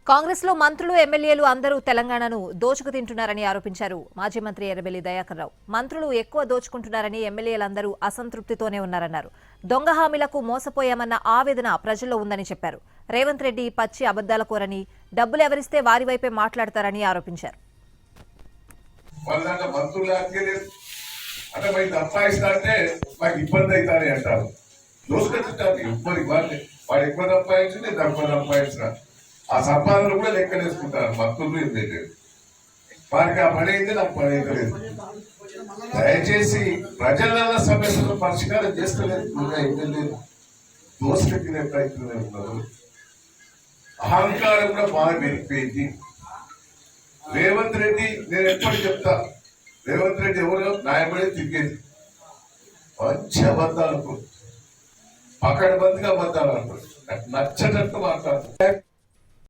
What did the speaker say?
కాంగ్రెస్ లో మంత్రులు ఎమ్మెల్యేలు అందరూ తెలంగాణను దోచుకు తింటున్నారని ఆరోపించారు మాజీ మంత్రి ఎర్రబెల్లి దయాకర్ రావు. మంత్రులు ఎక్కువ దోచుకుంటున్నారని ఎమ్మెల్యేలందరూ అసంతృప్తితోనే ఉన్నారన్నారు. దొంగ హామీలకు మోసపోయామన్న ఆవేదన ప్రజల్లో ఉందని చెప్పారు. రేవంత్ రెడ్డి పచ్చి అబద్దాల కోరని, డబ్బులు ఎవరిస్తే వారి వైపే మాట్లాడతారని ఆరోపించారు. ఆ సంపాదనలు కూడా లెక్కలేసుకుంటారు భక్తులు. ఏం లేదు వారికి ఆ పని అయితే నాకు పని అయితే లేదు. దయచేసి ప్రజల సమస్యలు పరిష్కారం చేస్తలేదు. దోసుకు తినే ప్రయత్నం ఉన్నారు. అహంకారం కూడా బాగా పెరిగిపోయింది. రేవంత్ రెడ్డి, నేను ఎప్పుడు చెప్తా, రేవంత్ రెడ్డి ఎవరు న్యాయపడి తిరిగేది మంచి అబద్ధాలకు, పకడ్బందీగా అబద్ధాలు అంటారు, నచ్చటట్టు మాట్లాడుతారు.